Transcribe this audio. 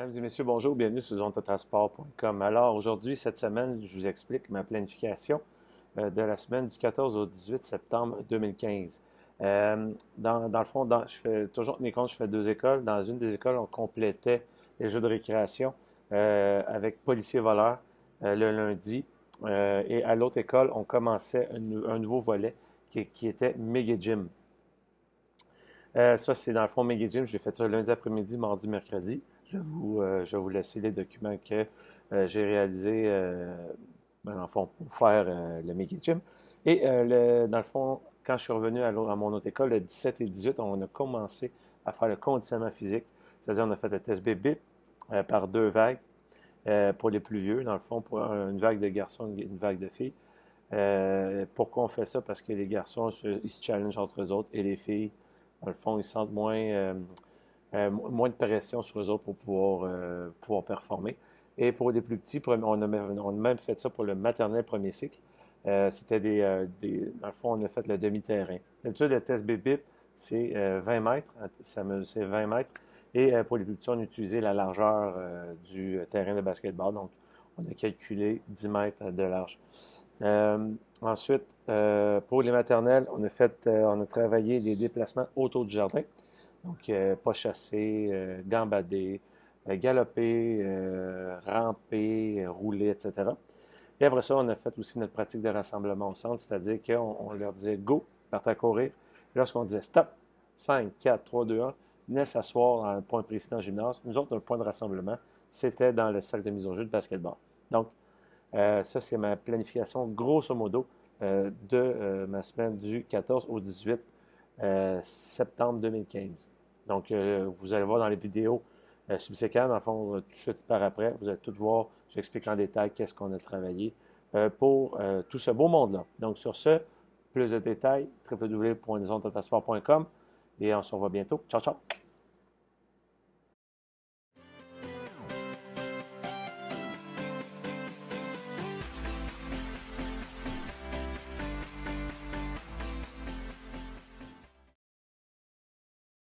Mesdames et messieurs, bonjour, bienvenue sur zonetotransport.com. Alors aujourd'hui, cette semaine, je vous explique ma planification de la semaine du 14 au 18 septembre 2015. Dans le fond, je fais toujours tenir compte, je fais deux écoles. Dans une des écoles, on complétait les jeux de récréation avec policier-voleur le lundi. Et à l'autre école, on commençait un nouveau volet qui était Mega Gym. Ça, c'est dans le fond Mega Gym. Je l'ai fait ça lundi après-midi, mardi, mercredi. Je vais vous laisser les documents que j'ai réalisés, dans le fond, pour faire le Mega Gym. Et dans le fond, quand je suis revenu à mon autre école, le 17 et 18, on a commencé à faire le conditionnement physique. C'est-à-dire, on a fait le test BB par deux vagues pour les plus vieux, dans le fond, pour une vague de garçons et une vague de filles. Pourquoi on fait ça? Parce que les garçons, ils se challengent entre eux autres et les filles, dans le fond, ils sentent moins de pression sur eux autres pour pouvoir performer. Et pour les plus petits, on a même fait ça pour le maternel premier cycle. C'était dans le fond, on a fait le demi-terrain. D'habitude, le test BBIP, c'est 20 mètres. C'est 20 mètres. Et pour les plus petits, on a utilisé la largeur du terrain de basketball. Donc, on a calculé 10 mètres de large. Ensuite, pour les maternelles, on a travaillé les déplacements autour du jardin. Donc, pas chasser, gambader, galoper, ramper, rouler, etc. Et après ça, on a fait aussi notre pratique de rassemblement au centre, c'est-à-dire qu'on leur disait go, partez à courir. Et lorsqu'on disait stop, 5, 4, 3, 2, 1, venaient s'asseoir à un point précis dans le gymnase. Nous autres, un point de rassemblement, c'était dans le sac de mise au jeu de basketball. Donc, ça, c'est ma planification, grosso modo, ma semaine du 14 au 18 septembre 2015. Donc, vous allez voir dans les vidéos subséquentes, dans le fond, tout de suite par après, vous allez tout voir, j'explique en détail qu'est-ce qu'on a travaillé pour tout ce beau monde-là. Donc, sur ce, plus de détails, www.zonetotransport.com et on se revoit bientôt. Ciao, ciao!